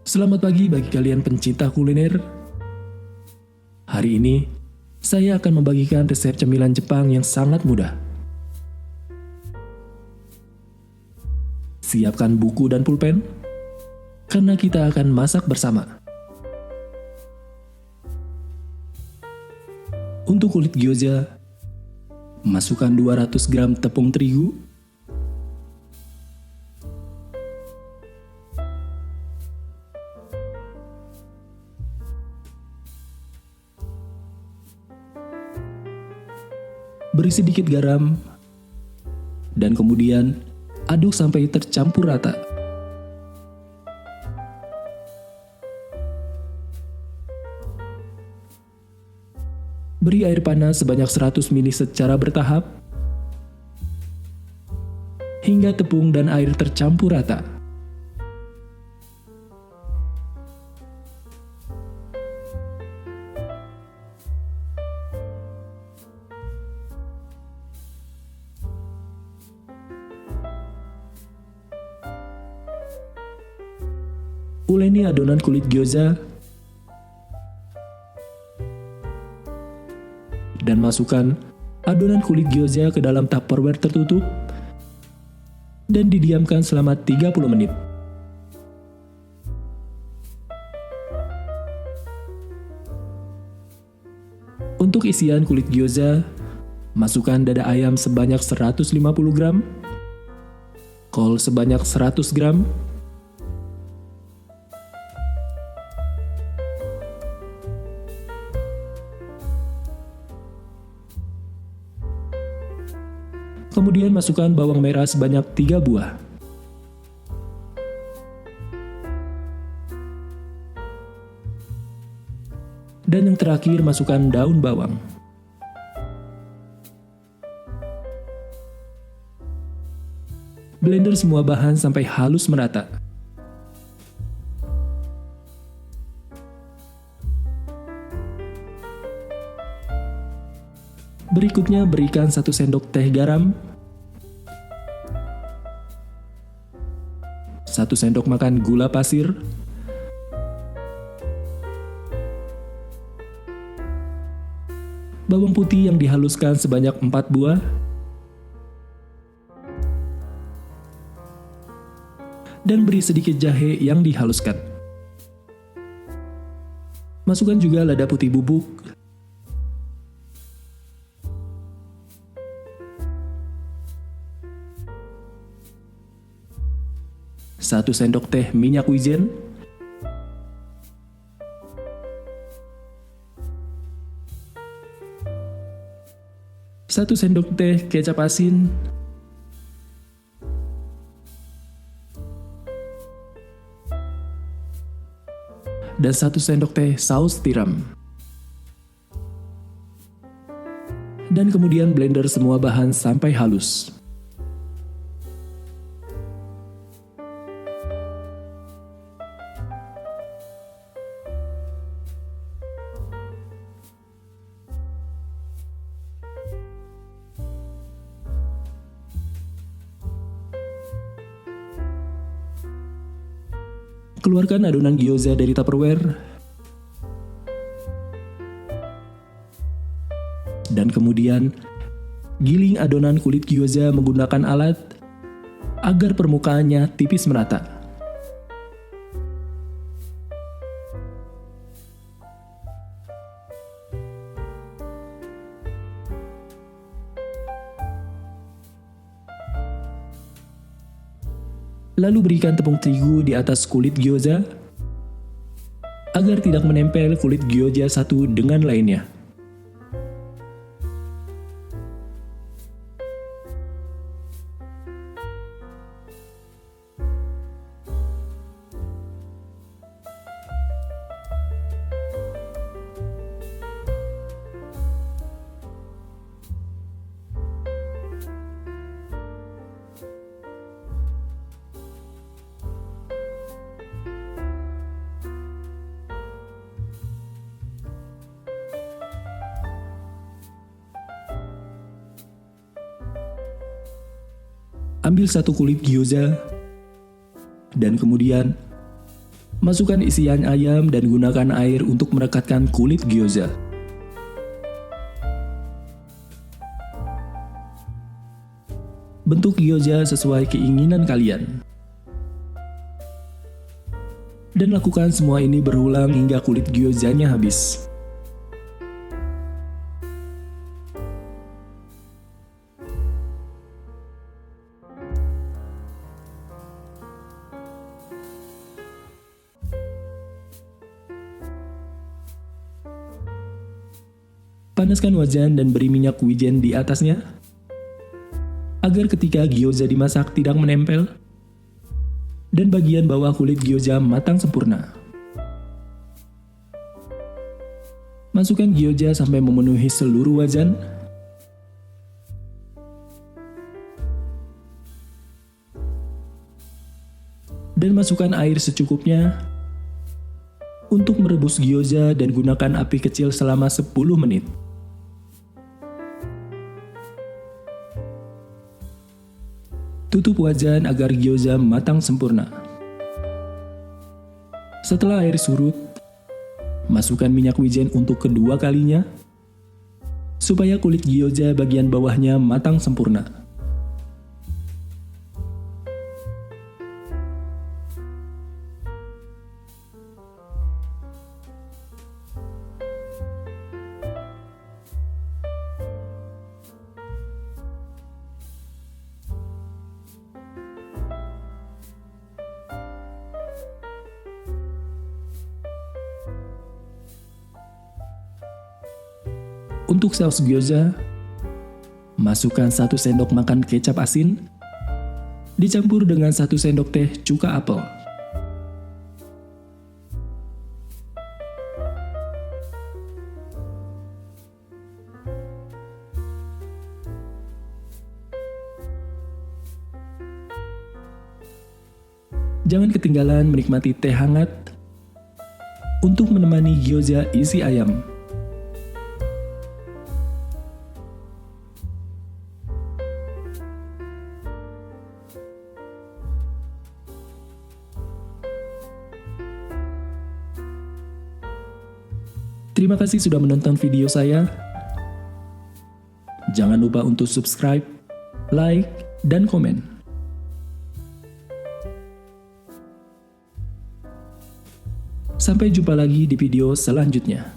Selamat pagi bagi kalian pencinta kuliner. Hari ini, saya akan membagikan resep cemilan Jepang yang sangat mudah. Siapkan buku dan pulpen, karena kita akan masak bersama. Untuk kulit gyoza, masukkan 200 gram tepung terigu, beri sedikit garam, dan kemudian aduk sampai tercampur rata. Beri air panas sebanyak 100 ml secara bertahap, hingga tepung dan air tercampur rata. Uleni adonan kulit gyoza dan masukkan adonan kulit gyoza ke dalam Tupperware tertutup dan didiamkan selama 30 menit. Untuk isian kulit gyoza, masukkan dada ayam sebanyak 150 gram, kol sebanyak 100 gram, kemudian masukkan bawang merah sebanyak 3 buah. Dan yang terakhir masukkan daun bawang. Blender semua bahan sampai halus merata. Berikutnya berikan 1 sendok teh garam, 1 sendok makan gula pasir, bawang putih yang dihaluskan sebanyak 4 buah, dan beri sedikit jahe yang dihaluskan. Masukkan juga lada putih bubuk, 1 sendok teh minyak wijen, 1 sendok teh kecap asin, dan 1 sendok teh saus tiram. Dan kemudian blender semua bahan sampai halus. Keluarkan adonan gyoza dari Tupperware dan kemudian giling adonan kulit gyoza menggunakan alat agar permukaannya tipis merata. Lalu berikan tepung terigu di atas kulit gyoza agar tidak menempel kulit gyoza satu dengan lainnya. Ambil 1 kulit gyoza dan kemudian Masukkan isian ayam dan gunakan air untuk merekatkan kulit gyoza. Bentuk gyoza sesuai keinginan kalian. Dan lakukan semua ini berulang hingga kulit gyozanya habis. Panaskan wajan dan beri minyak wijen di atasnya, agar ketika gyoza dimasak tidak menempel, dan bagian bawah kulit gyoza matang sempurna. Masukkan gyoza sampai memenuhi seluruh wajan. Dan masukkan air secukupnya untuk merebus gyoza dan gunakan api kecil selama 10 menit. Tutup wajan agar gyoza matang sempurna. Setelah air surut, masukkan minyak wijen untuk kedua kalinya, supaya kulit gyoza bagian bawahnya matang sempurna. Untuk saus gyoza, masukkan 1 sendok makan kecap asin, dicampur dengan 1 sendok teh cuka apel. Jangan ketinggalan menikmati teh hangat untuk menemani gyoza isi ayam. Terima kasih sudah menonton video saya. Jangan lupa untuk subscribe, like, dan komen. Sampai jumpa lagi di video selanjutnya.